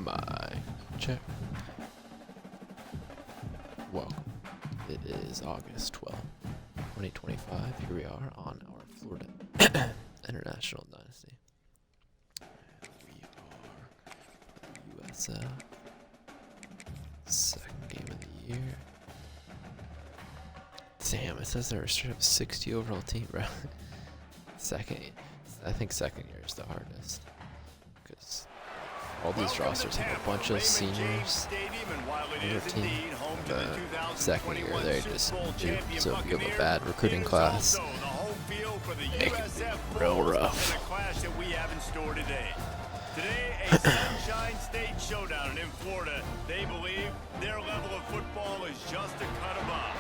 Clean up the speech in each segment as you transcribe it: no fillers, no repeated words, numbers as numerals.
My check. Welcome. It is August 12th, 2025. Here we are on our Florida International Dynasty. We are USF. Second game of the year. Damn, it says they're a straight up 60 overall team, bro. I think second year is the hardest. Because all these rosters have a bunch of seniors on their team. The second year, they just do. So if you have a bad recruiting class, it can be real rough. Today, a Sunshine State showdown in Florida. They believe their level of football is just a cut above.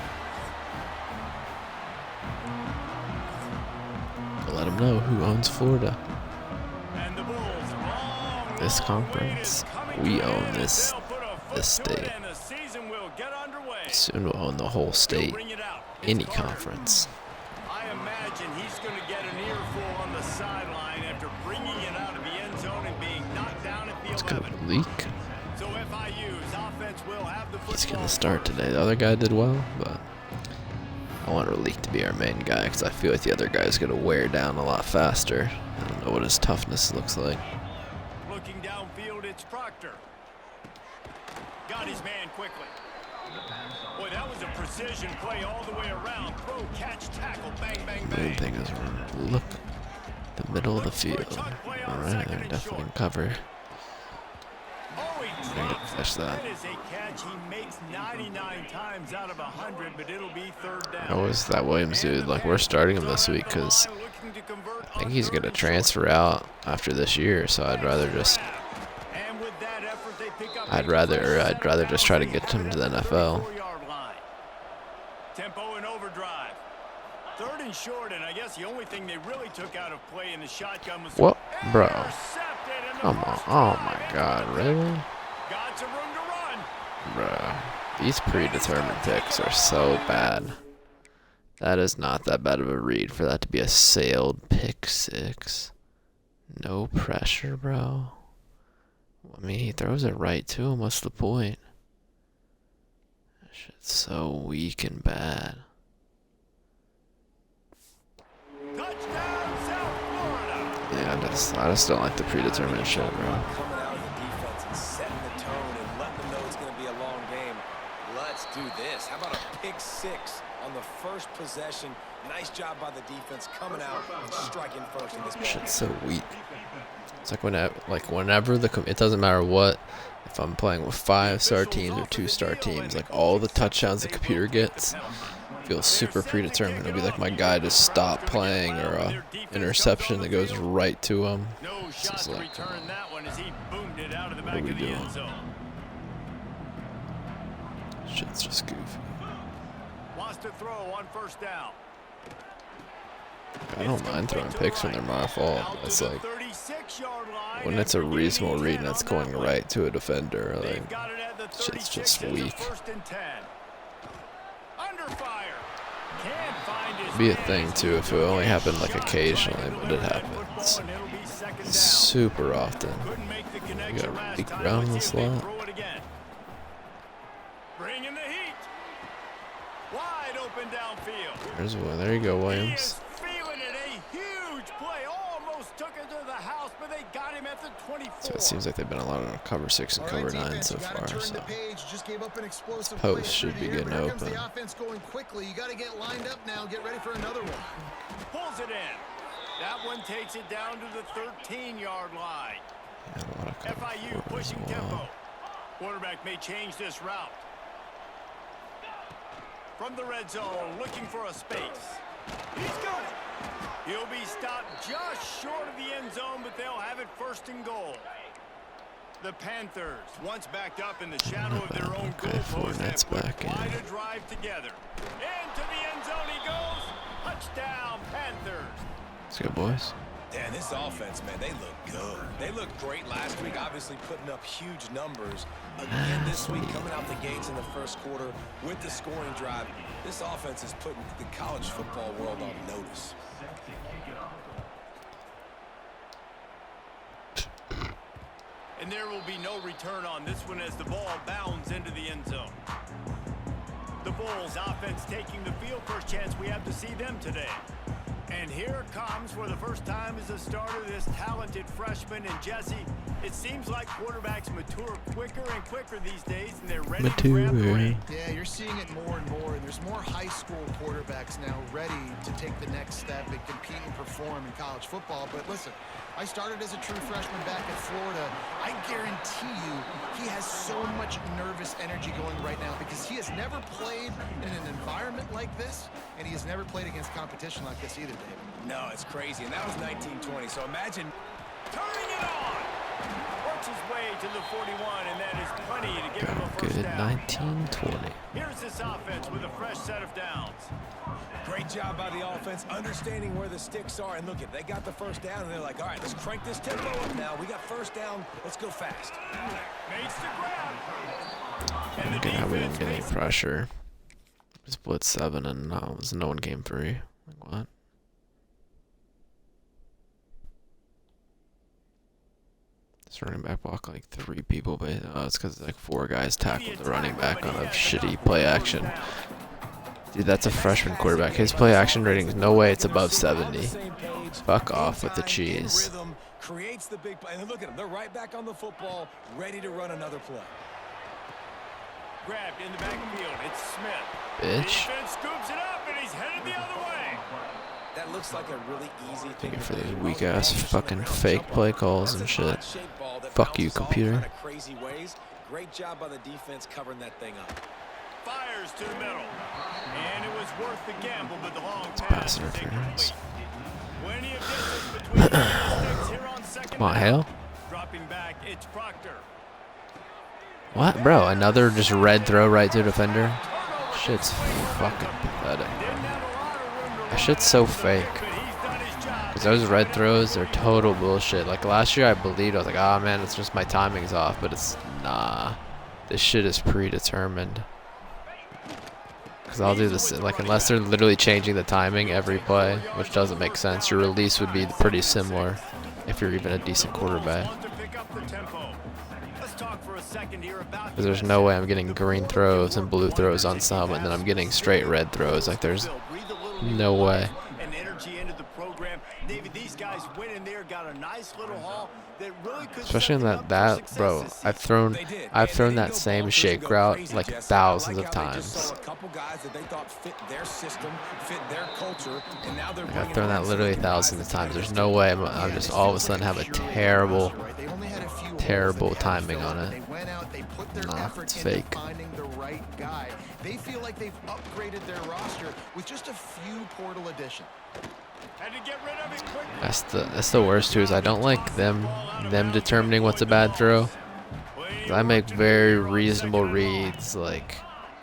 Let them know who owns Florida. And the Bulls, This conference, we own this state. Soon we'll own the whole state. Any conference. I imagine he's going to get an earful on the sideline after bringing it out of the end zone and being knocked down at the 11. It's gonna leak. So FIU's offense will have the football. He's gonna start today. The other guy did well, but I want Raleek to be our main guy because I feel like the other guy is gonna wear down a lot faster. I don't know what his toughness looks like. Looking downfield, it's Proctor. Got his man quickly. Boy, that was a precision play all the way around. Throw, catch, tackle, bang, bang, The main bang. thing is look the middle of the field. Alright, they're definitely in cover. Oh, he I'm gonna drops catch it. that. That is a catch he makes 99 times out of 100, but it'll be third down. How is that Williams dude? Like, we're starting him this week because I think he's gonna transfer out after this year. So I'd rather just I'd rather just try to get him to the NFL. Tempo and overdrive. Third and short, and I guess the only thing they really took out of play in the shotgun was What, bro? intercepted in the Come on! first Oh drive. my God! Really, Got some room to run. bro? These predetermined picks are so bad. That is not that bad of a read for that to be a sailed pick six. No pressure, bro. I mean, he throws it right to him. What's the point? That shit's so weak and bad. Touchdown, South Florida. Yeah, I just don't like the predetermined shit, bro. Coming out of the defense and setting the tone and letting them know it's going to be a long game. Let's do this. How about a pick six on the first possession? Nice job by the defense coming out and striking first in this game. Shit's so weak. It's like whenever it doesn't matter what, if I'm playing with 5-star teams or 2-star teams, like all the touchdowns the computer gets feels super predetermined. It'll be like my guy just stop playing or a interception that goes right to him. No It's shot just to like, return that one as he boomed it out of the what back are we of the doing? end zone. Shit's just goofy. Wants to throw on first down. I don't mind throwing picks when they're my fault. It's like when it's a reasonable read and it's going right to a defender, like shit's just weak. It'd be a thing too if it only happened like occasionally, but it happens super often. You got a leak around in the slot. Bringing the heat. Wide open downfield. There you go, Williams. Feeling it, a huge play. Almost took it to the house, but they got him at the 24. So it seems like they've been allowed on cover 6 and cover 9 so far. So this post should be getting open. The offense going quickly. You got to get lined up now. Get ready for another one. Pulls it in. That one takes it down to the 13-yard line. Yeah, a lot of cover FIU 4 as pushing well. tempo. Quarterback may change this route. From the red zone, looking for a space. He's got it. He'll be stopped just short of the end zone, but they'll have it first and goal. The Panthers, once backed up in the shadow of their own Okay, goalpost, Fournette's have put back in. quite a drive together. Into the end zone he goes. Touchdown, Panthers. Let's go, boys. Dan, this offense, man, they look good. They looked great last week, obviously putting up huge numbers. Again this week, coming out the gates in the first quarter with the scoring drive. This offense is putting the college football world on notice. And And there will be no return on this one as the ball bounds into the end zone. The Bulls offense taking the field. First chance we have to see them today. And here comes for the first time as a starter this talented freshman. And Jesse, it seems like quarterbacks mature quicker and quicker these days, and they're ready to grab the ring. Yeah, you're seeing it more and more. There's more high school quarterbacks now ready to take the next step and compete and perform in college football. But listen, I started as a true freshman back in Florida. I guarantee you he has so much nervous energy going right now because he has never played in an environment like this, and he has never played against competition like this either, David. No, it's crazy. And that was 1920. So imagine Turning it on. Works his way to the 41, and that is plenty to give him a first Good down. 1920. Here's this offense with a fresh set of downs. great job by the offense, understanding where the sticks are. And look, they got the first down, and they're like, all right, let's crank this tempo up now. We got first down. Let's go fast. Makes the grab. Okay, now we didn't get any pressure. We split 7 and no one came free. Like what? This running back blocked like 3 people, but it's because like 4 guys tackled the running back on a shitty play action. Dude, that's a freshman quarterback. His play action rating is no way it's above 70. Fuck off with the cheese. Creates the big play. And look at them. They're right back on the football, ready to run another play. Grabbed in the backfield. It's Smith. Bitch. Defense scoops it up, and he's headed the other way. That looks like a really easy thing Looking to for do. these weak ass fucking fake play calls and shit. Fuck you, computer. Crazy ways. Great job by the defense covering that thing up. Fires to the middle. And it was worth the gamble, but the long Pass pass is interference. incomplete. Plenty of distance between the sticks here on second Come on, down. Hale. Dropping back, it's Proctor. What, bro? Another just red throw right to defender? Shit's fucking pathetic. Didn't have a lot of room to That run shit's so out, fake. but he's done his job. Because those red throws are total bullshit. Like last year I believed, I was like, ah man, it's just my timing's off. But it's, nah. This shit is predetermined. Because I'll do this, like unless they're literally changing the timing every play, which doesn't make sense, your release would be pretty similar if you're even a decent quarterback. Want to pick up the tempo. Let's talk for a second here about Because there's no way I'm getting green throws and blue throws on some, and then I'm getting straight red throws. Like there's no way. and energy into the program. David, these guys went in there, got a nice little haul that really could Especially in set them that, up for success bro, this I've season. thrown that same shake route like thousands of times. A couple guys that they thought fit their system, fit their culture, and now they're I've bringing thrown on that some literally new guys thousands of that times. take There's their no way style. I'm just all of a sudden have a terrible, They only had a few holes terrible that they had to timing fill on in. it. They went out, they put their Nah, effort it's into fake. finding the right guy. They feel like they've upgraded their roster with just a few portal additions. Had to get rid of it quickly. That's the worst too, is I don't like them determining what's a bad throw. I make very reasonable reads, like,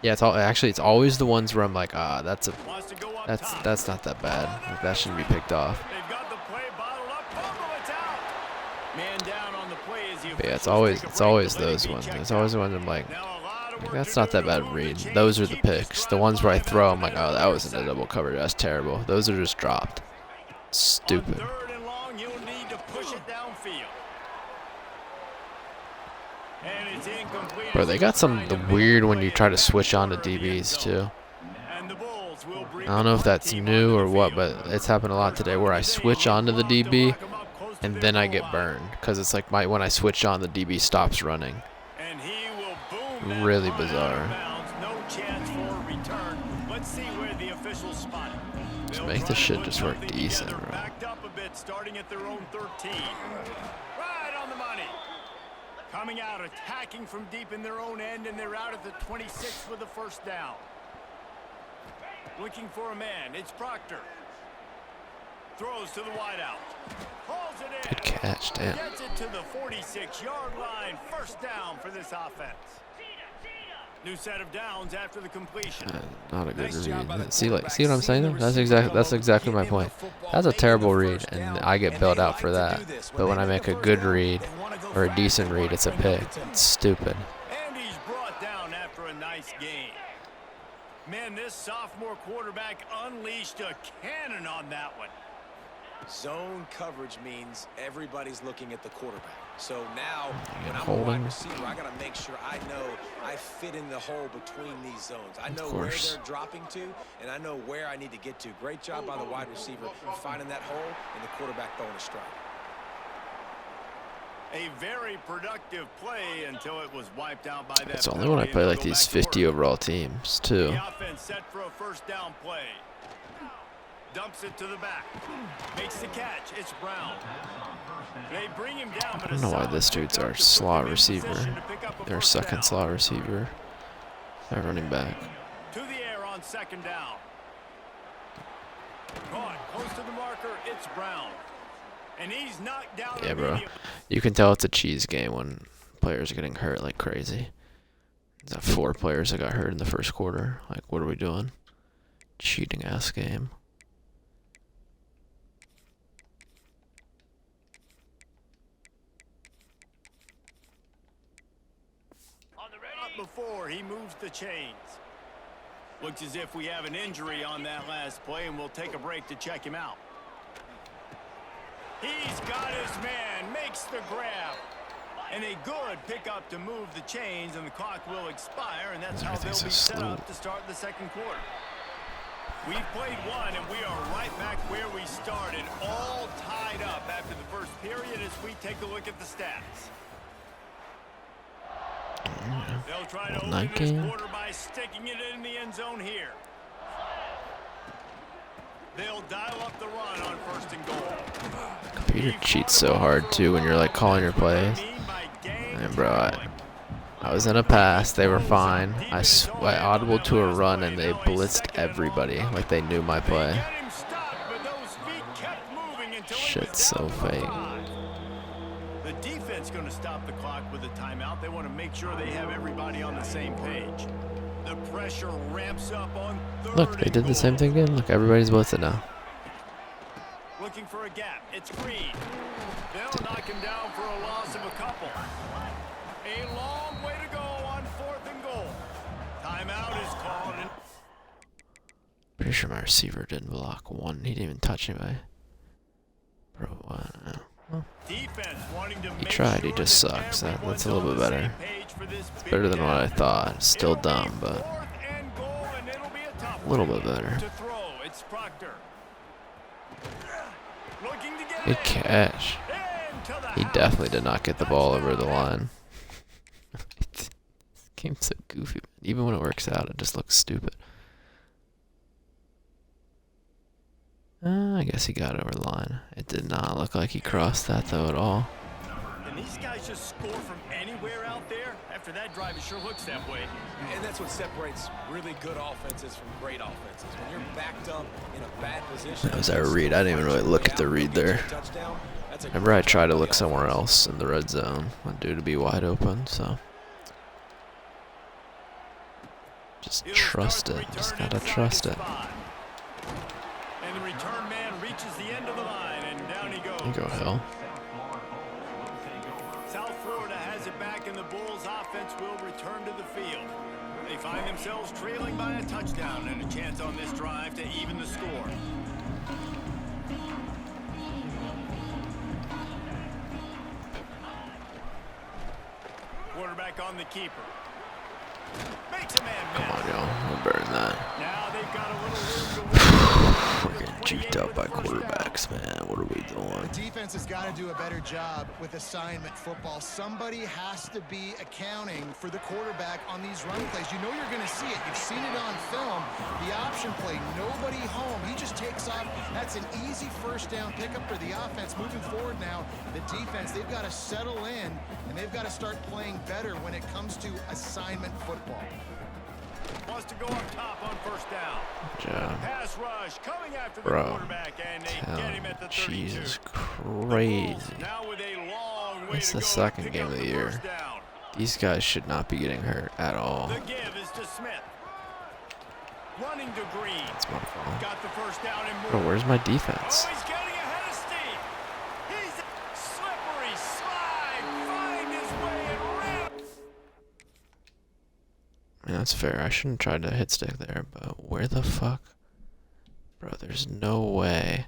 yeah, it's always the ones where I'm like, ah, that's not that bad. Like, that shouldn't be picked off. They've got the play bottled up. Fumble, it's out. Man down on the play as the But yeah, it's officials take a always break to let those it be ones. checked It's always out. the ones I'm like, Now a lot of work that's to not do that to bad move read. the chains, Those are the keep this picks. The drive ones where I alive throw, and I'm like, get oh, it that was set. an double coverage. That's terrible. Those are just dropped. Stupid. On third and long, you'll need to push it downfield. And it's incomplete. Bro, they got some weird when you try to switch on to DBs too. And the Bulls will bring I don't know if that's new or what, but it's happened a lot today where I switch on to the DB and then I get burned because it's like when I switch on, the DB stops running. And he will boom that Really punt out of bizarre. bounds. No chance for a return. Let's see where the officials spot it. Just They'll make try this to shit put just work something decent, together, bro. Backed up a bit, starting at their own 13. Right on the money. Coming out, attacking from deep in their own end, and they're out at the 26 with the first down. Looking for a man. It's Proctor. Throws to the wideout. Hauls it in. Good catch, damn. Gets it to the 46-yard line. First down for this offense. New set of downs after the completion. Not a good Nice job by the read. See what quarterback. I'm saying? Seeing the That's receiver exactly come my open, point. get him the football, That's a make it terrible the read, first and down, I get and bailed they out like for to that. do this. But when I they make the a first good down, read they wanna go or a fast. decent They read, wanna it's a crank up pick. the tempo. It's stupid. And he's brought down after a nice gain. Man, this sophomore quarterback unleashed a cannon on that one. Zone coverage means everybody's looking at the quarterback. So now, You're when I'm a holding. wide receiver, I got to make sure I know I fit in the hole between these zones. I know where they're dropping to, and I know where I need to get to. Great job by the wide receiver finding that hole and the quarterback throwing a strike. A very productive play until it was wiped out by that. It's only when I play like these 50 overall teams too. The offense set for a first down play. Dumps it to the back. Makes the catch. It's Brown. They bring him down, but I don't know why this dude's our slot receiver. Their second slot receiver. Our running back. To the air on second down. Caught close to the marker. It's Brown. And he's knocked down. Yeah, bro. You can tell it's a cheese game when players are getting hurt like crazy. There's 4 players that got hurt in the first quarter. Like, what are we doing? Cheating ass game. Before he moves the chains. Looks as if we have an injury on that last play, and we'll take a break to check him out. He's got his man, makes the grab. And a good pickup to move the chains, and the clock will expire, and that's how they'll be set up to start the second quarter. We've played one, and we are right back where we started, all tied up after the first period as we take a look at the stats. They'll try to open this quarter by sticking it in the end zone here. They'll dial up the run on first and goal. Computer cheats so hard too when you're like calling your plays. And bro, I was in a pass, they were fine. I audible to a run and they blitzed everybody like they knew my play. Shit's so fake. The defense going to stop the clock with a timeout. They want to make sure they have everybody on the same page. The pressure ramps up on third. Look, they did the same thing again. Look, everybody's blitzing now. Looking for a gap. It's Green. They'll knock him down for a loss of a couple. A long way to go on fourth and goal. Timeout is called. Pretty sure my receiver didn't block one. He didn't even touch anybody. Bro, what? Well, he tried. He just sucks. That's a little bit better. It's better than what I thought. Still dumb, but a little bit better. Good catch. He definitely did not get the ball over the line. This game's so goofy. Even when it works out, it just looks stupid. I guess he got over the line. It did not look like he crossed that though at all. And these guys just score from anywhere out there. After that drive, it sure looks that way. And that's what separates really good offenses from great offenses. When you're backed up in a bad position. That was our read. I didn't even really look at the read there. Remember, I tried to look somewhere else in the red zone. Want dude to be wide open, so just trust it. Just gotta trust it. And the return man reaches the end of the line, and down he goes. You go, Hill. South Florida has it back, and the Bulls offense will return to the field. They find themselves trailing by a touchdown and a chance on this drive to even the score. Quarterback on the keeper. Makes a man miss. Come on, y'all. We're better than that. Now they've got a little room to win. We're getting juked up by quarterbacks, man. What are we doing? The defense has got to do a better job with assignment football. Somebody has to be accounting for the quarterback on these run plays. You know you're going to see it. You've seen it on film. The option play, nobody home. He just takes off. That's an easy first down pickup for the offense. Moving forward now, the defense, they've got to settle in, and they've got to start playing better when it comes to assignment football. Wants to go up top on first down. Good job. Pass rush coming after the Bro, quarterback, and they get him at the 32. Jesus crazy. Now with a long way It's to the go second to pick game up of the the year. first down. These guys should not be getting hurt at all. The give is to Smith. Running to Green. That's my fault. Got the first down and Bro, more. where's my defense? Oh, he's getting ahead of Steve. He's slippery slide. Find his way and rim. I mean, that's fair. I shouldn't try to hit stick there, but where the fuck? Bro, there's no way.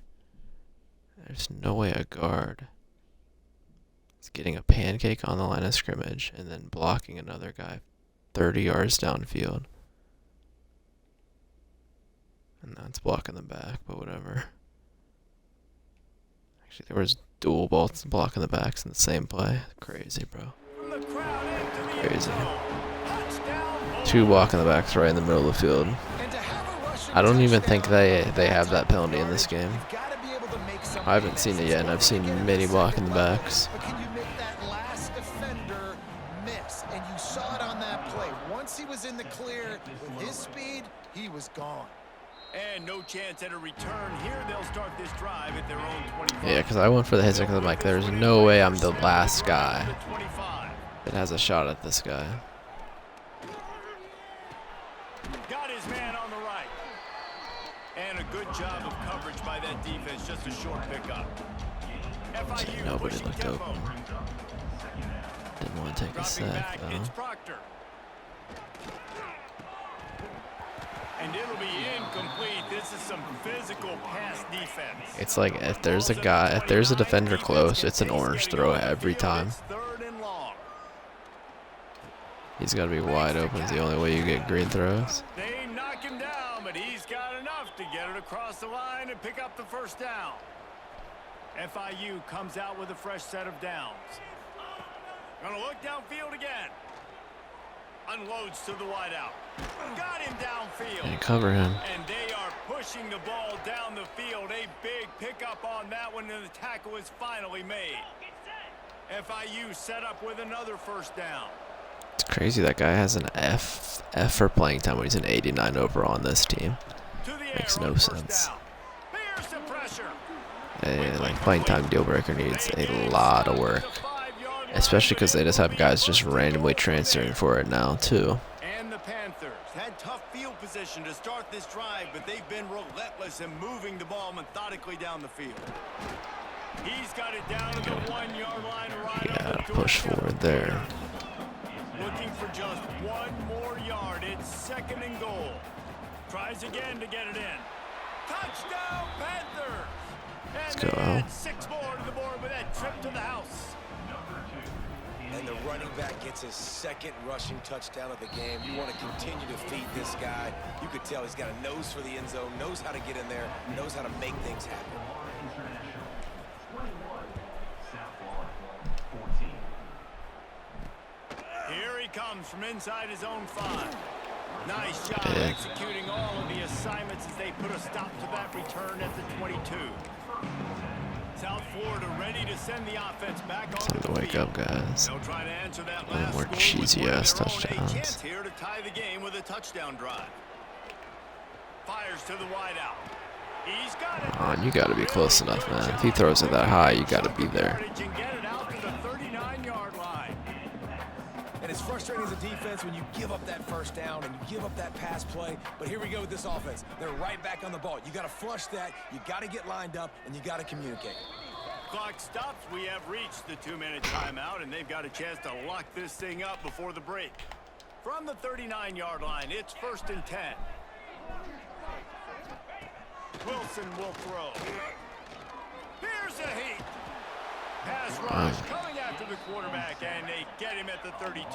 There's no way a guard is getting a pancake on the line of scrimmage and then blocking another guy 30 yards downfield. And that's blocking the back, but whatever. Actually, there was dual bolts blocking the backs in the same play. Crazy, bro. Crazy. Two blocking the backs right in the middle of the field. I don't even think they have that penalty in this game. I haven't seen it yet, and I've seen many blocking the backs. But can you make that last defender miss? And you saw it on that play. Once he was in the clear with his speed, he was gone. And no chance at a return here. They'll start this drive at their own 25. Yeah, because I went for the hit because I'm like, there's no way I'm the last guy that has a shot at this guy. Got his man on the right. And a good job of coverage by that defense. Just a short pickup. FIU Nobody pushing looked tempo. open. Didn't want to take a Dropping sack, back, it's though. Proctor. And it'll be incomplete. This is some physical pass defense. It's like if there's a defender close, it's an orange throw every time. Third and long. He's got to be wide open. It's the only way you get green throws. They knock him down, but he's got enough to get it across the line and pick up the first down. FIU comes out with a fresh set of downs. Gonna look downfield again. Unloads to the wideout. Got him downfield. And cover him. And they are pushing the ball down the field. A big pickup on that one, and the tackle is finally made. FIU set up with another first down. It's crazy that guy has an F for playing time when he's an 89 overall on this team. To the Makes air no on first sense. down. Here's the pressure. Like playing time deal breaker needs a lot of work, especially because they just have guys just randomly transferring for it now too. And the Panthers had tough field position to start this drive, but they've been relentless in moving the ball methodically down the field. He's got it down to the 1 yard line right Yeah, up the push forward there. Looking for just one more yard. It's second and goal. Tries again to get it in. Touchdown, Panthers! Let's And go, they Al. add 6 more to the board with that trip to the house. And the running back gets his second rushing touchdown of the game. You want to continue to feed this guy. You could tell he's got a nose for the end zone, knows how to get in there, knows how to make things happen. Here he comes from inside his own 5. Nice job Yeah. executing all of the assignments as they put a stop to that return at the 22. South Florida ready to send the offense back Time onto to the wake field. up, guys. They'll try to answer that No last more score with cheesy one of ass their own. A touchdowns. chance here to tie the game with a touchdown drive. Fires to the wideout. He's got it. Come on, you got to be close enough, man. If he throws it that high, you got to be there. And get it out to the 39-yard line. And it's frustrating as a defense when you give up that first down and you give up that pass play. But here we go with this offense. They're right back on the ball. You got to flush that. You got to get lined up, and you got to communicate. Clock stops. We have reached the 2-minute timeout, and they've got a chance to lock this thing up before the break. From the 39-yard line, it's 1st and 10. Wilson will throw. Here's a heat. Pass rush coming after the quarterback, and they get him at the 32.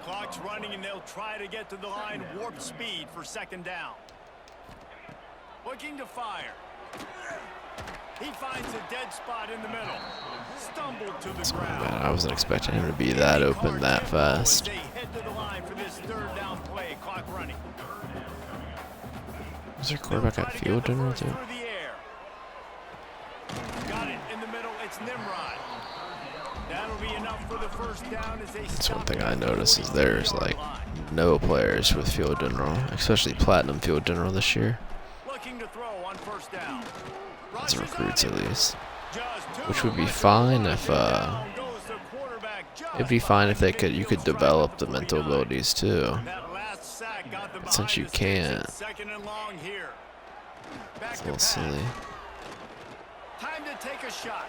Clock's running, and they'll try to get to the line warp speed for 2nd down. Looking to fire. He finds a dead spot in the middle. Stumbled to the ground. Man, I wasn't expecting him to be that open that fast. They head to the line for this 3rd down play. Clock running. Was their quarterback at field general too? Through the air. Got it in the middle. It's Nimrod. That'll be enough for the 1st down as they That's one stop thing at I the noticed is there's 33-yard like line. no players with field general, especially platinum field general this year. Looking to throw on 1st down. As recruits at least. Just two Which would be rushes fine wide, if and down goes the quarterback just it'd be fine if they behind could you could midfield, develop right the at mental 49. abilities too. That last sack got them But since behind you the sticks. can't, It's 2nd and long here. Back it's a to little pass. silly. Time to take a shot.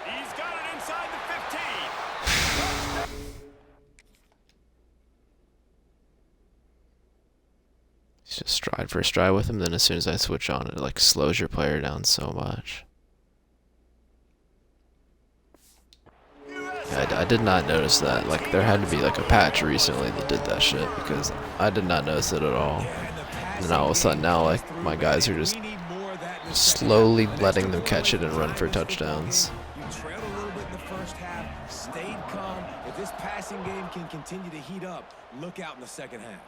He's got it inside the 15. It's just stride for stride with him, then as soon as I switch on it like slows your player down so much. I did not notice that. Like, there had to be like a patch recently that did that shit because I did not notice it at all. And then all of a sudden now, like, my guys are just slowly letting them catch it and run for touchdowns. You trailed a little bit in the first half, stayed calm. If this passing game can continue to heat up, look out in the second half.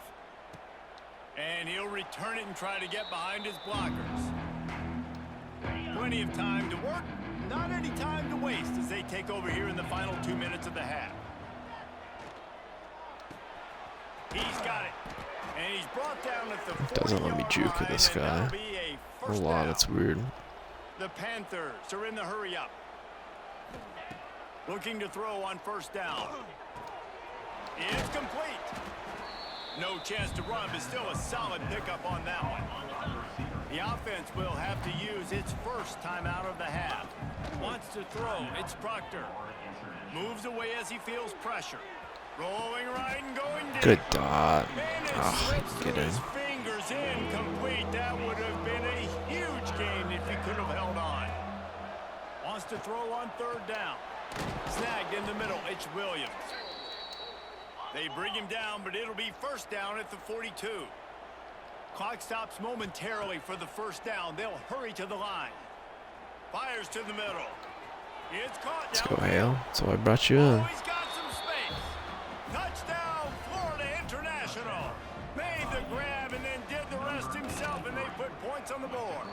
And he'll return it and try to get behind his blockers. Plenty of time to work, not any time to waste as they take over here in the final 2 minutes of the half. He's got it. And he's brought down at the 40-yard Doesn't let me juke with this line, and guy. that'll be a A first lot, down. it's weird. The Panthers are in the hurry up. Looking to throw on first down. It's complete. No chance to run, but still a solid pickup on that one. The offense will have to use its first timeout of the half. Wants to throw. It's Proctor. Moves away as he feels pressure. Rolling right and going deep. Good dot. And it Ah, slips through get in. his fingers, incomplete. That would have been a huge gain if he could have held on. Wants to throw on third down. Snagged in the middle. It's Williams. They bring him down, but it'll be first down at the 42. Clock stops momentarily for the first down. They'll hurry to the line. Fires to the middle. It's caught. Let's go, Hale. That's why I brought you in. Oh, he's got some space. Touchdown, Florida International. Made the grab and then did the rest himself, and they put points on the board.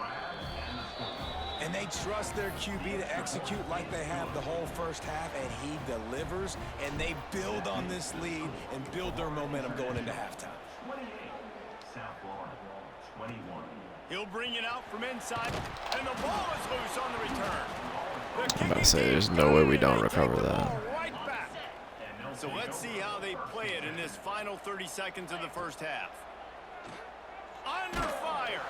And they trust their QB to execute like they have the whole first half, and he delivers, and they build on this lead and build their momentum going into halftime. He'll bring it out from inside, and the ball is loose on the return. I'm about to say, there's no way we don't recover that. Right back. So let's see how they play it in this final 30 seconds of the first half. Under fire.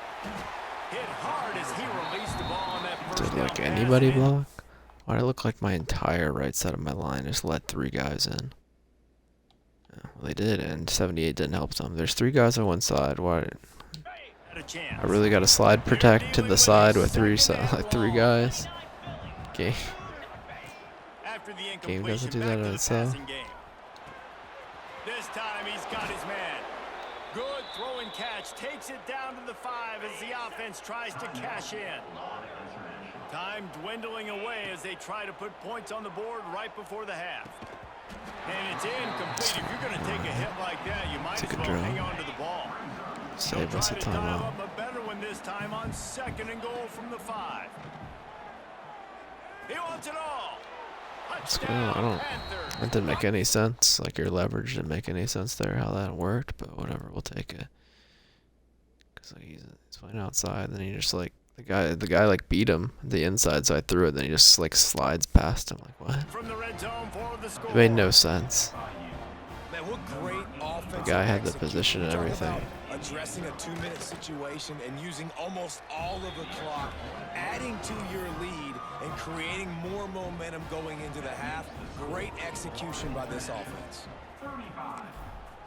Hit hard as he released the ball on that first Did like down anybody pass. block? Why'd it look like my entire right side of my line just let 3 guys in? Yeah, well, they did, and 78 didn't help them. There's 3 guys on one side. Why? Had a chance. I really got to slide protect to the side with 3 guys. Okay. After the Game doesn't do incompletion, that back in to the itself. passing game. This time he's got his man. Good throw and catch. Takes it down to the 5 as the offense tries to cash in. Time dwindling away as they try to put points on the board right before the half. And it's incomplete. If you're going to take a hit like that, you might Took as a well drill. hang on to the ball. Save They'll us a try to dial timeout. up a better one this time on 2nd and goal from the 5. He wants it all. Let's go. Touchdown, I don't. Panthers. That didn't make any sense. Like your leverage didn't make any sense there. How that worked, but whatever. We'll take it. Cause like he's playing outside, then he just like the guy like beat him the inside, so I threw it. Then he just like slides past him. Like what? From the red zone for the score. It made no sense. Man, what great offensive The guy had the execution. position and Talk everything. about addressing a 2-minute situation and using almost all of the clock, adding to your lead and creating more momentum going into the half. Great execution by this offense. 35,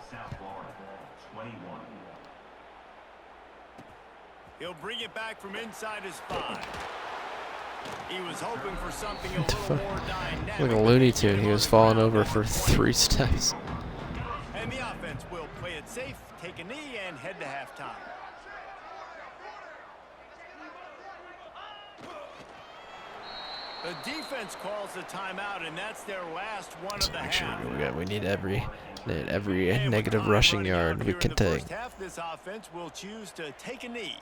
South Florida, 21. He'll bring it back from inside his 5. He was hoping for something a little more dynamic. Like a Looney Tune. He was falling over for 3 steps. And the offense will play it safe, take a knee, and head to halftime. The defense calls the timeout, and that's their last one of the Make sure half. we need every And with negative time rushing running out yard we here in can the take. first half, this offense will choose to take a knee.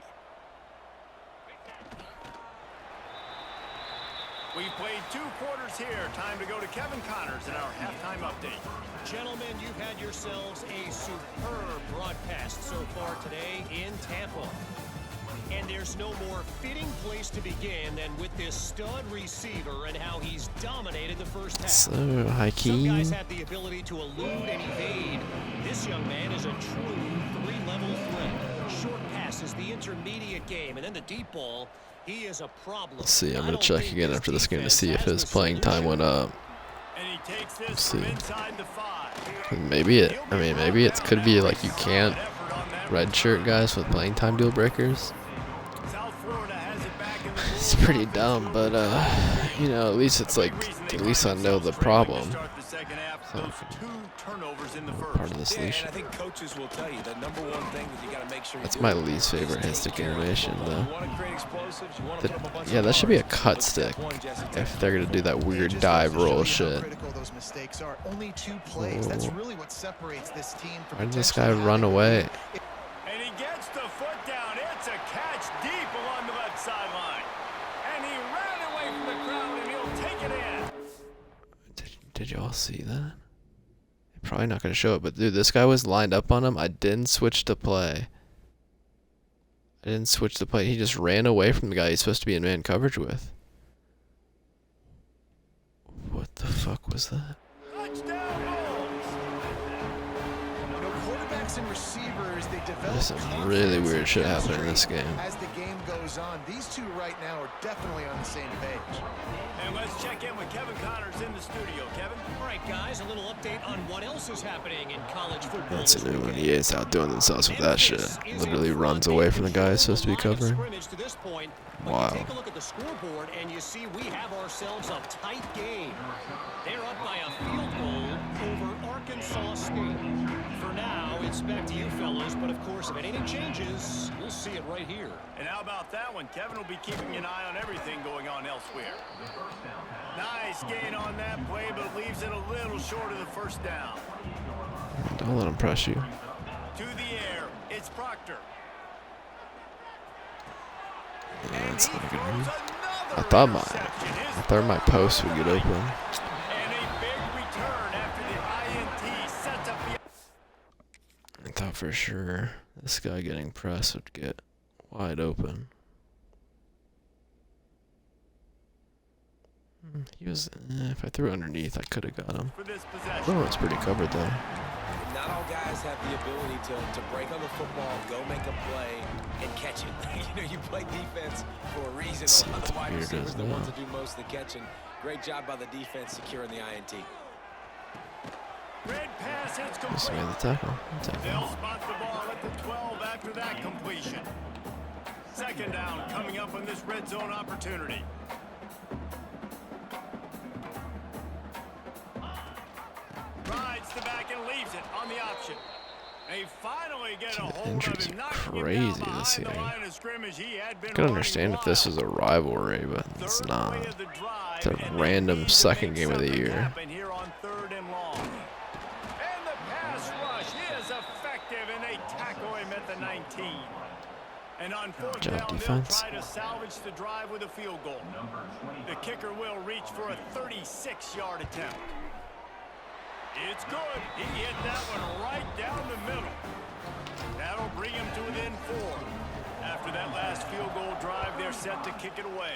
We played 2 quarters here. Time to go to Kevin Connors in our halftime update. Gentlemen, you've had yourselves a superb broadcast so far today in Tampa. And there's no more fitting place to begin than with this stud receiver and how he's dominated the first half. So, Some Hakeem. guys have the ability to elude and evade. This young man is a true 3-level threat. Short passes, the intermediate game, and then the deep ball. He is a problem. Let's see. I'm I gonna don't check think again after this game to defense see if has his the playing time solution. went up. And he takes this Let's from see. inside the 5. 'Cause maybe it. I mean, maybe it could be like you can't Effort on that redshirt guys with playing time deal breakers. South Florida has it back in the It's pretty dumb, but you know, at least it's like, at least I know the problem. So, part of the solution. I think coaches will tell you the number one thing that you got to make sure. That's my least favorite hit-stick animation, though. Yeah, that should be a cut stick if they're gonna do that weird dive roll shit. Why did this guy run away? And he gets the foot down. It's a catch deep along the left sideline. And he ran away from the crowd, and he'll take it in. Did y'all see that? They're probably not going to show it, but dude, this guy was lined up on him. I didn't switch to play. He just ran away from the guy he's supposed to be in man coverage with. What the fuck was that? Touchdown Bulls. Quarterbacks and receivers, they develop. There's some really weird shit happening in this game. As the game goes on, these two right now are definitely on the same page. And let's check in with Kevin Connors in the studio. Kevin? All right, guys, a little update on what else is happening in college football. That's a new one. EA's outdoing themselves with that shit. Literally runs away from the guy he's supposed to be covering. Wow. Take a look at the scoreboard, and you see we have ourselves a tight game. They're up by a field goal over Arkansas State. For now, it's back to you fellows, but of course, if anything changes, we'll see it right here. And how about that one? Kevin will be keeping an eye on everything going on elsewhere. Nice gain on that play, but leaves it a little short of the first down. Don't let him press you. To the air, it's Proctor. Yeah, that's not a good move. I thought my post would get open. And a big return after the INT sets up the... I thought for sure this guy getting pressed would get wide open. He was, if I threw underneath, I could have got him. Oh, it's pretty covered though. Not all guys have the ability to break on the football, go make a play, and catch it. You know, you play defense for a reason. A lot of the wide receivers are the ones that do most of the catching. Great job by the defense securing the INT. Red pass hits Just complete. made the tackle. They'll spot the ball at the 12 after that completion. Second down coming up on this red zone opportunity. Rides the back and leaves it on the option. They finally get a hold of him, knocking him down behind the line of scrimmage. He had been I could understand if this was a rivalry, but it's not. It's a random second game of the year. Here on third and long. And the pass rush is effective, and they tackle him at the 19. And on fourth down, they'll try to salvage the drive with a field goal. The kicker will reach for a 36-yard attempt. It's good. He hit that one right down the middle. That'll bring him to within 4. After that last field goal drive, they're set to kick it away.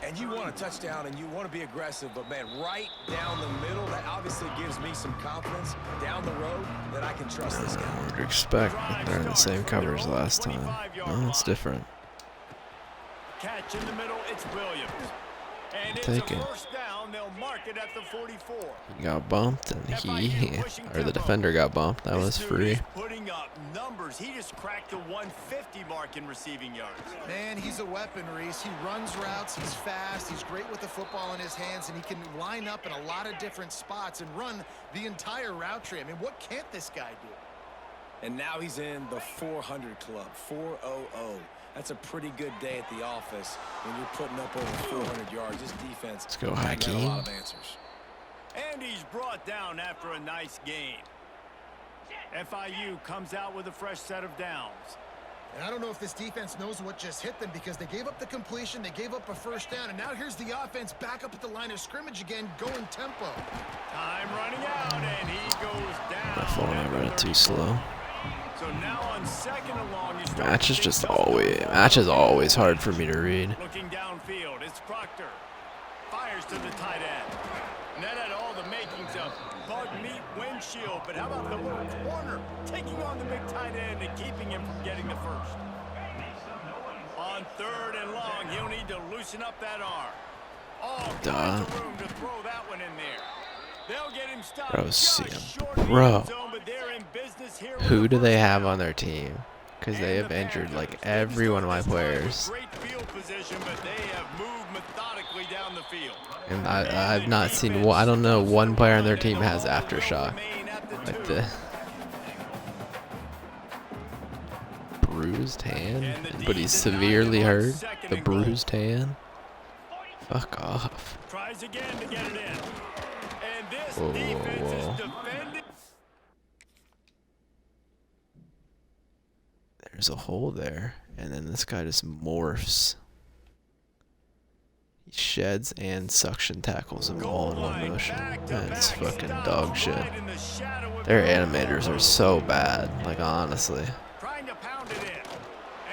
And you want a touchdown and you want to be aggressive, but man, right down the middle, that obviously gives me some confidence down the road that I can trust this guy. What would you expect? They're in the same coverage last time. No, it's different. Catch in the middle, it's Williams. And it's Take a it. first down. They'll mark it at the 44. He got bumped, and the defender got bumped. That was free. Putting up numbers. He just cracked the 150 mark in receiving yards. Man, he's a weapon, Reese. He runs routes, he's fast, he's great with the football in his hands, and he can line up in a lot of different spots and run the entire route tree. I mean, what can't this guy do? And now he's in the 400 club, 400. That's a pretty good day at the office when you're putting up over 400 yards. This defense Let's go, got a Hakeem. lot of answers. And he's brought down after a nice gain. FIU comes out with a fresh set of downs. And I don't know if this defense knows what just hit them because they gave up the completion, they gave up a first down, and now here's the offense back up at the line of scrimmage again, going tempo. Time running out, and he goes down. My phone, I read it too slow. So now on second and long, you start Match is to just see always hard for me to read. Looking downfield, it's Proctor. Fires to the tight end. And that had all the makings of bug meat windshield. But how about the little corner taking on the big tight end and keeping him from getting the first? On third and long, he'll need to loosen up that arm. All kinds of room to throw that one in there. They'll get him stopped. Bro, just see him. short of the Bro. end zone, but they're in business here with Who the do they first have down. on their team? Because they And have the injured Panthers, like they every one of my start this drive with players. great field position, but they have moved methodically down the field. And I've not seen one. I don't know one player on their team has aftershock like the bruised hand, but he's severely hurt. The bruised hand. Fuck off. Tries again to get it in. And this Whoa, defense whoa. is defending. There's a hole there, and then this guy just morphs. He sheds and suction tackles them all in one motion. That's fucking dog shit. Their animators are so bad, like honestly. Trying to pound it in.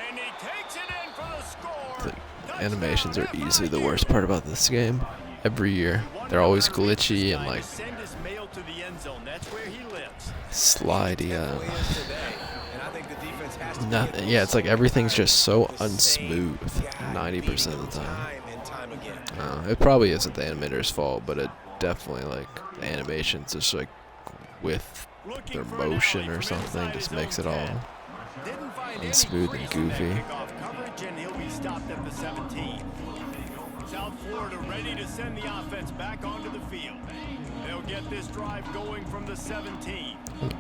And he takes it in for the score. The animations are easily the worst part about this game. Every year, they're always glitchy and like Send his mail to the end zone. That's where he lives. slidey. Definitely is today. And I think the defense has to be Nothing. able Yeah, to it's like everything's just so the same unsmooth. gap 90% of the time. time and time again. It probably isn't the animator's fault, but it definitely like the animations just like with their motion or something just makes it all Didn't find any unsmooth and crease in that goofy. kickoff coverage, and he'll be stopped at the 17. South Florida ready to send the offense back onto the field. They'll get this drive going from the 17.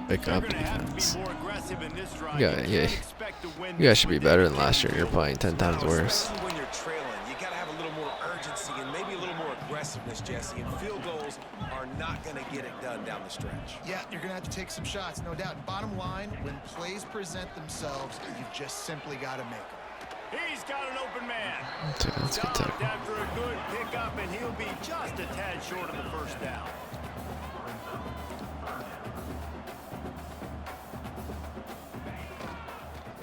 Pick They're up gonna have to defense. be more aggressive in this drive. Yeah, You yeah. can't expect to win You guys this should be with better this than last year. You're playing 10 times worse. Especially when you're trailing, you got to have a little more urgency and maybe a little more aggressiveness, Jesse. And field goals are not going to get it done down the stretch. Yeah, you're going to have to take some shots, no doubt. Bottom line, when plays present themselves, you've just simply got to make them. He's got an open man. That's a good Stopped tackle. after a good pickup, and he'll be just a tad short of the first down.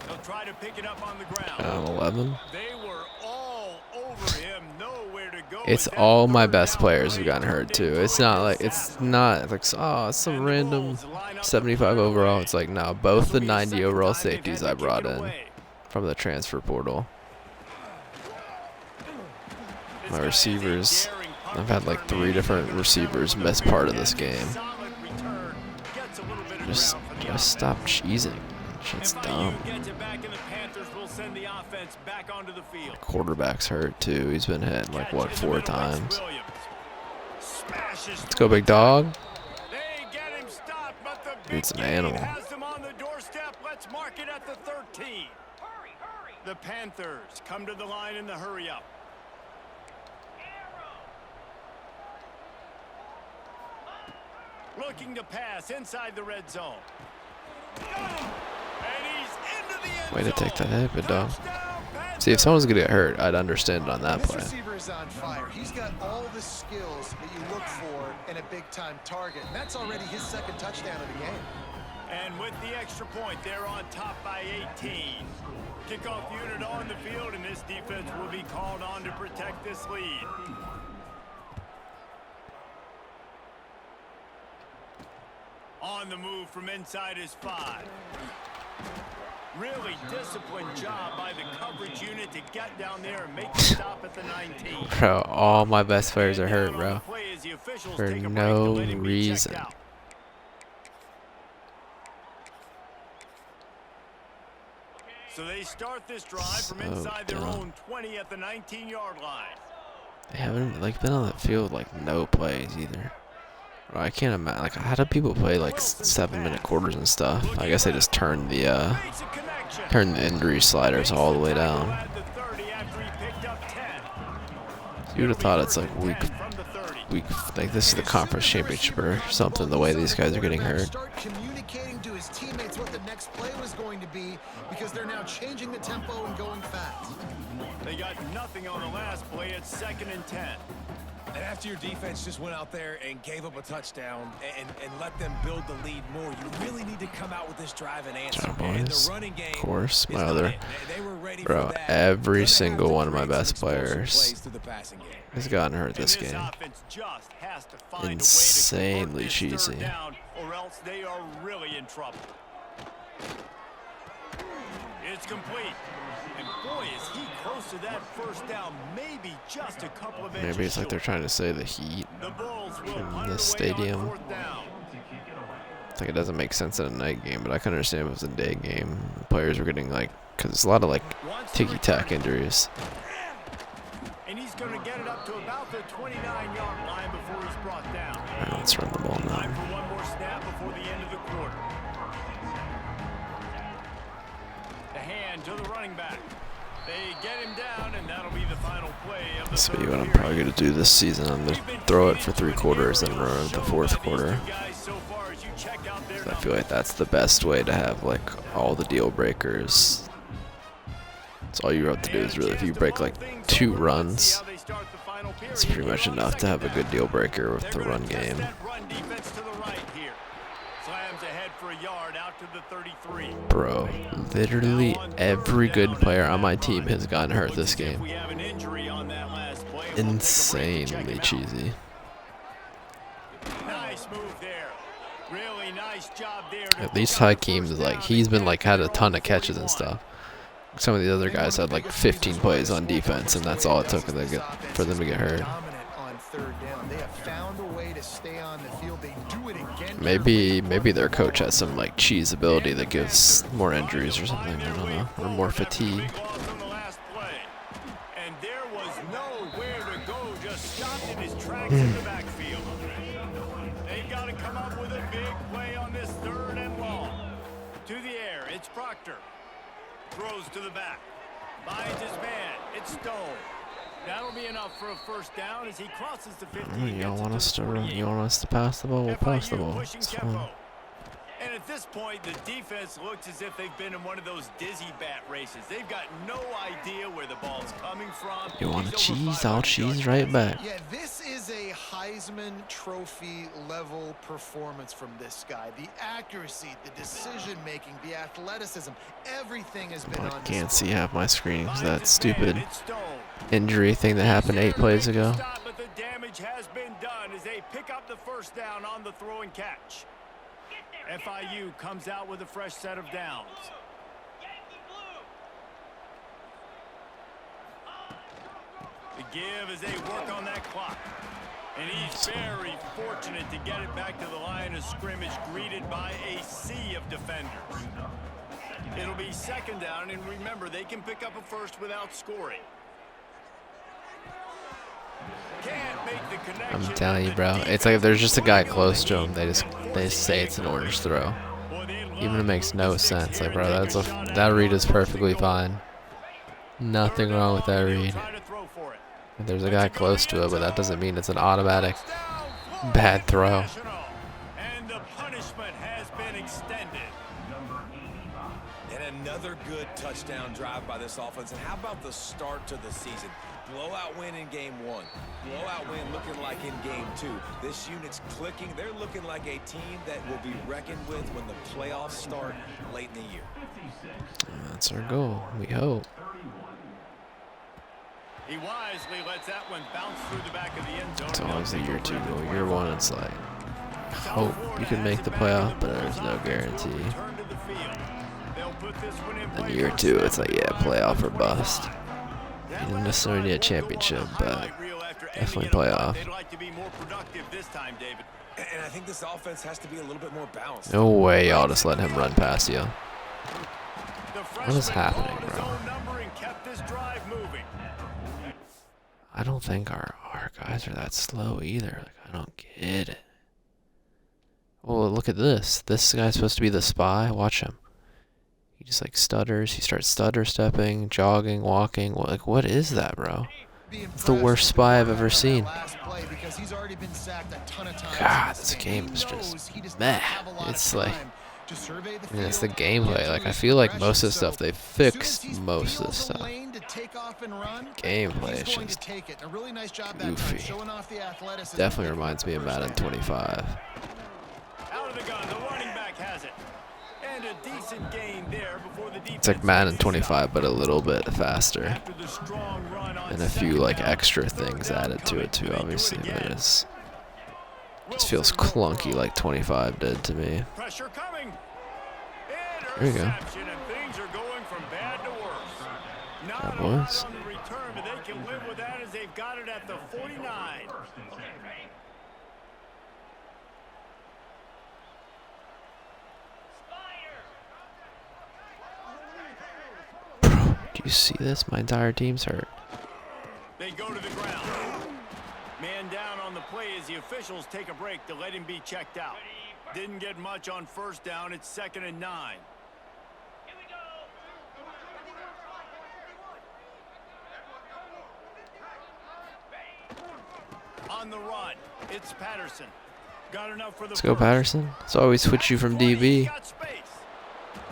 He'll try to pick it up on the ground. 11. They were all over him, nowhere to go. It's with that all my third best down players play. have gotten hurt too. They It's not like break it's not like oh, it's some And the random Bulls line up 75 the overall. away. It's like no, both This the will be the 90 second overall time they've safeties had I to brought kick it in away. from the transfer portal. This My guy is a receivers, daring punt I've had like return 3 man. different receivers miss part of this game. Solid return. Gets a little bit of Just ground for the just stop cheesing. Shit's And dumb. Bayou gets it back, and the Panthers will send the offense back onto the field. Quarterback's hurt too. He's been hit like what Catch in the 4 middle, Rex times. Williams. Smashes Let's go, big dog. They get him stopped, but the big Dude's an game animal. has them on the doorstep. Let's mark it at the 13. The Panthers come to the line in the hurry up. Looking to pass inside the red zone. Got him. And he's into the end Way to take that zone. hit, big dog. Touchdown, Panthers. See, if someone's gonna get hurt, I'd understand it on that This play. receiver is on fire. He's got all the skills that you look for in a big-time target. And that's already his second touchdown of the game. And with the extra point, they're on top by 18. Kickoff unit on the field, and this defense will be called on to protect this lead. On the move from inside his 5. Really disciplined job by the coverage unit to get down there and make the stop at the 19. Bro, all my best players are And hurt, down on bro. the play as the officials For take a break to no let him be checked reason. out. So they start this drive from So inside their dumb. own 20 at the 19-yard line. They haven't like been on that field like no plays either. Bro, I can't imagine like how do people play like 7-minute quarters and stuff? I guess they just turn Makes a connection. the injury sliders all the way down. At the 30 after he picked up 10. You would have thought it's like week From the 30. like this is the conference championship or something. The way these guys are getting hurt. Start communicating to his teammates what the next play was going to be because they're now changing the tempo and going fast. They got nothing on the last play. It's 2nd and 10. And after your defense just went out there and gave up a touchdown and let them build the lead more, you really need to come out with this drive and answer. Job, And boys. the running game Of course, is my not other it. They were ready bro. for that. Every Gonna single have to one of my create some best explosive players plays through the passing game. has gotten hurt this And game. offense just has to find Insanely a way to convert this cheesy. third down, or else they are really in trouble. It's complete. And boy, is he close to that first down, maybe just a couple of inches Maybe it's like they're short. trying to say the Heat. The Bulls will in punt this it away on stadium. 4th down. It's like it doesn't make sense in a night game, but I can understand if it was a day game. The players were getting like, because there's a lot of like Wants to ticky tack return it. injuries. the 29-yard line before he's brought down. All right, let's run the ball Time now. for one more snap before the end of the quarter. The hand to the running back. They get him down, and that'll be the final play of the This will be third what I'm period. probably going to do this season. I'm going to throw it for 3 quarters and run it the 4th quarter. I feel like that's the best way to have like all the deal breakers. That's all you have to do is really, if you break like 2 runs, it's pretty much enough to have a good deal breaker with the run game. Bro, literally every good player on my team has gotten hurt this game. Insanely cheesy. Nice move there. Really nice job there. At least Hakeem is like, he's been like had a ton of catches and stuff. Some of the other guys had like 15 plays on defense, and that's all it took for them to get hurt. Maybe their coach has some like cheese ability that gives more injuries or something. I don't know, or more fatigue. And there was nowhere to go, just stopped in his tracks in the backfield. They've got to come up with a big play on this 3rd and long. To the air, it's Proctor. Throws to the back. Finds his man. It's Stone. That'll be enough for a first down as he crosses the 50. You don't want us to run. You want us to pass the ball? We'll pass the ball. It's fine. And at this point, the defense looks as if they've been in one of those dizzy bat races. They've got no idea where the ball's coming from. You want to cheese? I'll cheese right back. Yeah, this is a Heisman Trophy level performance from this guy. The accuracy, the decision making, the athleticism, everything has been on I can't see display. half my screen because that stupid injury thing that happened 8 plays ago. But the damage has been done as they pick up the first down on the throw and catch. FIU comes out with a fresh set of downs. The give as they work on that clock. And he's very fortunate to get it back to the line of scrimmage, greeted by a sea of defenders. It'll be 2nd down, and remember, they can pick up a first without scoring. Can't make the connection. I'm telling you, bro. It's like if there's just a guy close to him, they just say it's an orange throw. Even it makes no sense. Like, bro, that read is perfectly fine. Nothing wrong with that read. If there's a guy close to it, but that doesn't mean it's an automatic bad throw. And the punishment has been extended. And another good touchdown drive by this offense. And how about the start to the season? Blowout win in game 1. Blowout win looking like in game 2. This unit's clicking. They're looking like a team that will be reckoned with when the playoffs start late in the year. That's our goal. We hope. He wisely lets that one bounce through the back of the end zone. It's always the year 2 goal. Year 1, it's like, hope you can make the playoff, but there's no guarantee. And year 2, it's like, yeah, playoff or bust. You didn't necessarily need a championship, but definitely playoff. They'd like to be more productive this time, David. And I think this offense has to be a little bit more balanced. No way y'all just let him run past you. What is happening, bro? I don't think our guys are that slow either. Like, I don't get it. Oh, look at this. This guy's supposed to be the spy. Watch him. He just like stutters. He starts stutter stepping, jogging, walking. Like, what is that, bro? It's the worst spy I've ever seen. God, this game is just meh. It's like, I mean, it's the gameplay. Like, I feel like most of the stuff, they fixed most of the stuff. Gameplay is just goofy. Definitely reminds me of Madden 25. Out of the gun, the running back has it. And a decent gain there before the defense. It's like Madden 25, but a little bit faster. And a few like extra things added to it too, obviously, but it just feels clunky like 25 did to me. Pressure coming. There you go. And things are going from bad to worse. That Not was. on the return, but they can live with that as they've got it at the 49. Bro, do you see this? My entire team's hurt. They go to the ground. officials take a break to let him be checked out. Didn't get much on first down. It's 2nd and 9. On the run, it's Patterson. Got enough for the Let's go, first. Patterson. It's always switch you from DB. Got space.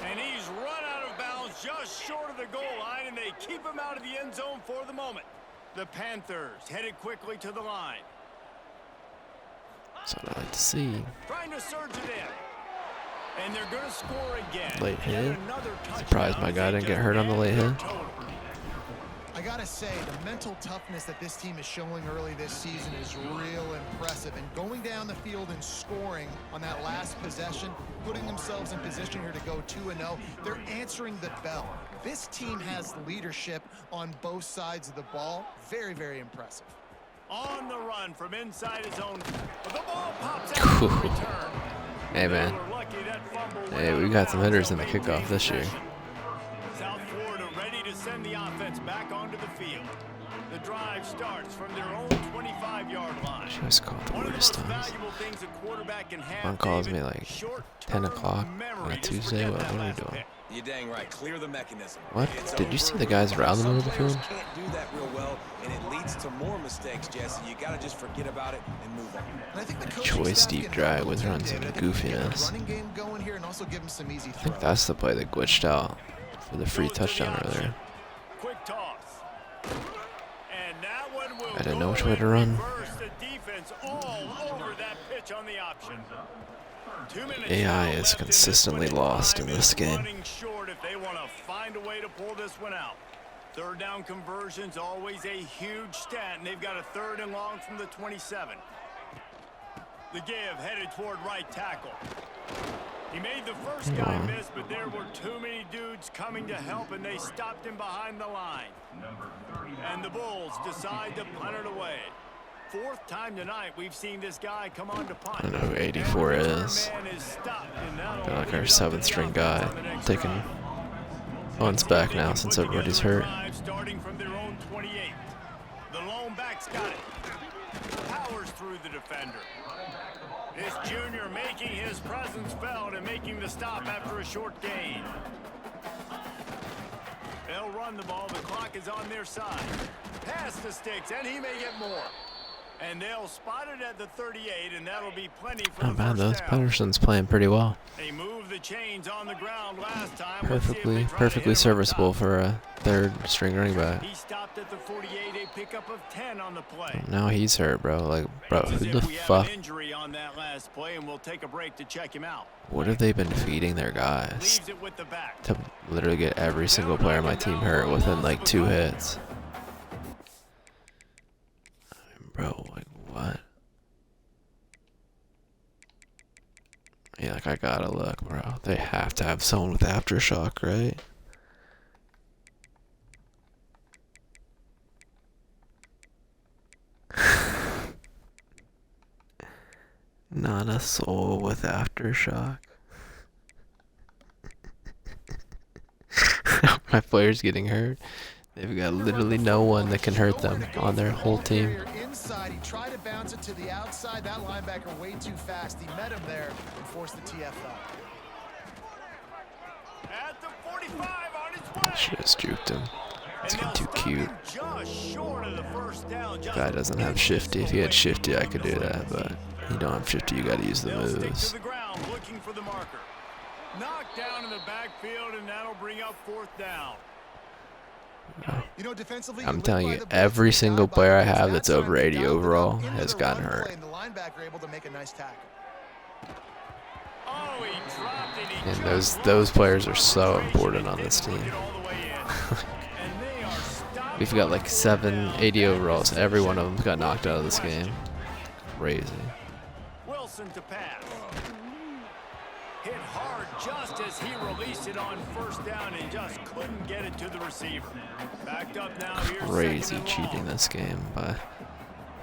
And he's run out of bounds just short of the goal line, and they keep him out of the end zone for the moment. The Panthers headed quickly to the line. That's what I like to see. Trying to surge it in. And they're going to score again. Late Yet hit. another Surprised my guy touchdown. didn't get hurt on the late hit. I gotta say, the mental toughness that this team is showing early this season is real impressive. And going down the field and scoring on that last possession, putting themselves in position here to go 2-0, they're answering the bell. This team has leadership on both sides of the ball. Very, very impressive. On the run from inside his own. The ball pops out for a return. Hey, man. Hey, we got some hitters in the kickoff this year. South Florida ready to send the offense back onto the field. The drive starts from their own 25-yard line. She was called the One of the worst most times. valuable things a quarterback can have, One calls David, me like short-term 10 o'clock memory on a to Tuesday. forget What that are we last doing? pick. You're dang right. Clear the mechanism. What? It's Did you see over. the guys around the Some middle of the players field? can't do that real well, and it leads to more mistakes, Jesse. You got to just forget about it and move on. And I think the coaching Choice staff deep can drive help with too, runs David. and I think we can get the goofiness. running game going here and also give them some easy I think throws. that's the play that glitched out for the free Goes to the touchdown option. earlier. Quick toss. And that one will I didn't know go which way to in run. reverse. The defense all over that pitch on the option. 2 minutes AI now is left in this consistently one. lost in Time this is game. running short if they want to find a way to pull this one out. Third down conversion's always a huge stat, and they've got a 3rd and long from the 27. The give headed toward right tackle. He made the first guy miss, but there were too many dudes coming to help, and they stopped him behind the line. And the Bulls decide to punt it away. 4th time tonight we've seen this guy come on to punt. I don't know who 84 And the is. return man is stopped, and that'll They're like our lead up to 7th the string offense guy, on the next taking drive. punts back now since everybody's hurt. Starting from their own 28. The lone back's got it. Powers through the defender. This junior making his presence felt and making the stop after a short gain. They'll run the ball. The clock is on their side. Pass the sticks, and he may get more. And they'll spot it at the 38, and that'll be plenty for Not the bad, though. first down. Patterson's playing pretty well. They moved the chains on the ground last time. Let's see if they try to Perfectly hit him up serviceable top. for a 3rd string running back. He stopped at the 48, a pickup of 10 on the play. Now he's hurt, bro. Like, bro, It's as who if the we have fuck? an injury on that last play, and we'll take a break to check him out. What have they been feeding their guys Leaves it with the back. to literally get every single player on my team hurt within like 2 hits? Bro, like what? Yeah, like I gotta look, bro. They have to have someone with aftershock, right? Not a soul with aftershock. My player's getting hurt. They've got literally no one that can hurt them on their whole team. Inside, he tried to bounce it to the outside. That linebacker way too fast. He met him there and forced the TFL. At the 45 on his way. Should have juked him. It's And they'll too stop cute. him just short of the first down. Just Guy doesn't have shifty. If he had shifty, I could do that, but you don't have shifty, you gotta use the They'll stick to moves. the ground looking for the marker. Knocked down in the backfield, and that'll bring up 4th down. You know, defensively, I'm live telling by you, the every blitz, single guy by player I blitz. have That that's over time, 80 the guy overall into has the gotten run hurt. play, and the linebacker able to make a nice tackle. Oh, he dropped it. He And just those lost players the are so concentration important and on this didn't team. work it all the way in. And they are stopped We've got like on 7 down. 80 Bad overalls. Every one of decision. them's got knocked out of this game. Crazy. Wilson to pass. Hit hard just as he released it on first down and just couldn't get it to the receiver. Backed up now. Here's Crazy 2nd and cheating long. this game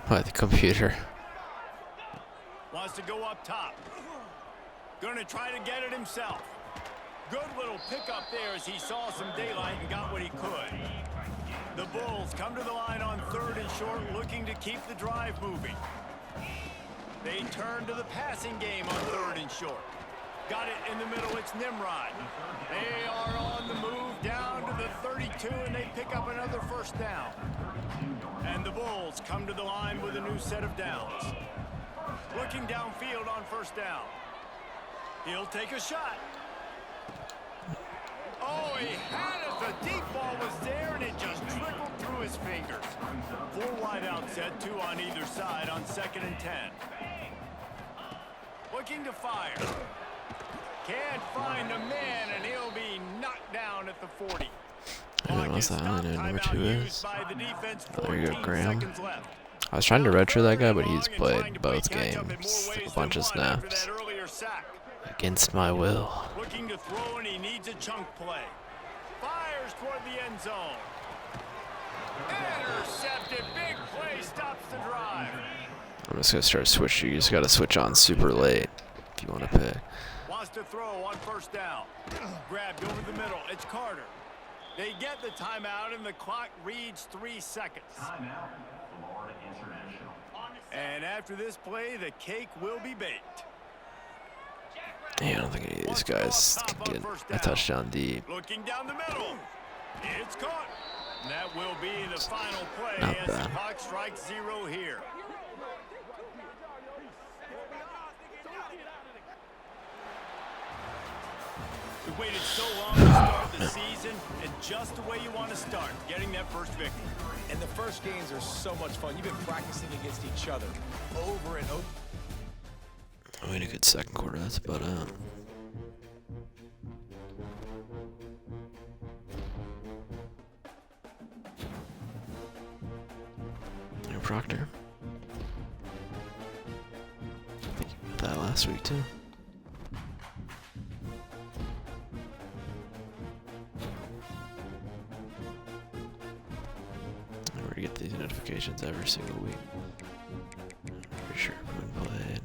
by the computer. Wants to go up top. Gonna try to get it himself. Good little pickup there as he saw some daylight and got what he could. The Bulls come to the line on 3rd and short, looking to keep the drive moving. They turn to the passing game on 3rd and short. Got it in the middle. It's Nimrod. They are on the move down to the 32, and they pick up another 1st down. And the Bulls come to the line with a new set of downs. Looking downfield on 1st down. He'll take a shot. Oh, he had it. The deep ball was there, and it just trickled through his fingers. 4 wide out set, 2 on either side on 2nd and 10. Looking to fire. Can't find a man, and he'll be knocked down at the 40. I don't know what I know number 2 is. Oh, there you go, Graham. Seconds left. I was trying to retro that guy, but he's played both games, like a bunch of snaps. Against my will. Looking to throw, and he needs a chunk play. Fires toward the end zone. Intercepted. Big play stops the drive. I'm just gonna start switching. You just gotta switch on super late if you want to pick. Wants to throw on 1st down. Grabbed over the middle. It's Carter. They get the timeout, and the clock reads 3 seconds. Timeout, Florida International. And after this play, the cake will be baked. Yeah, I don't think any of these guys can get a touchdown deep. Looking down the middle. It's caught. And that will be the final play Not as bad. the clock strikes 0 here. We waited so long to start the season, and just the way you want to start, getting that first victory. And the first games are so much fun. You've been practicing against each other over and over. We had a good second quarter, that's about it. And Proctor. I think you got that last week too. I already get these notifications every single week. Pretty sure everyone played.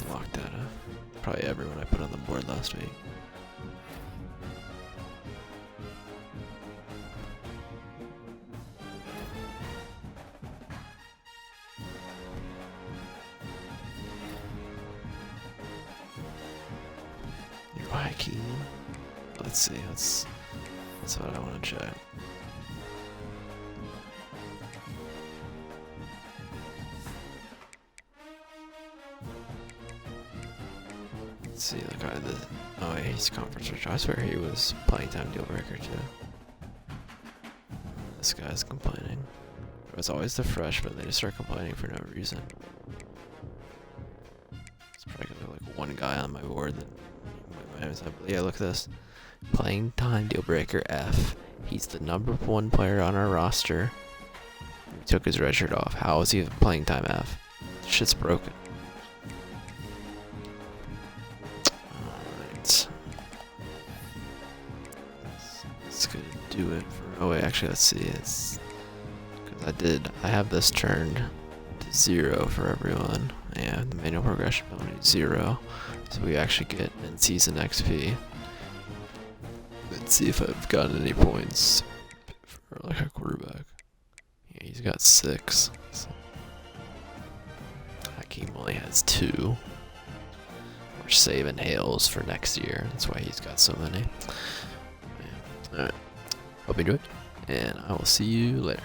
Locked that up. Probably everyone I put on the board last week. You're hiking. Let's see. That's what I want to check. Let's see, the guy that. Oh, yeah, he's conference retro. I swear he was playing time deal breaker too. This guy's complaining. It was always the freshman. They just start complaining for no reason. It's probably like one guy on my board that. Yeah, look at this. Playing time deal breaker F. He's the #1 player on our roster. He took his red shirt off. How is he playing time F? Shit's broken. Alright. That's gonna do it for. Oh, wait, actually, let's see. It's. Because I have this turned to 0 for everyone. Yeah, the manual progression penalty 0. So we actually get in-season XP. Let's see if I've gotten any points for like a quarterback. Yeah, he's got 6. So Hakeem only has 2. We're saving Hales for next year. That's why he's got so many. Yeah. Alright. Hope you enjoyed. And I will see you later.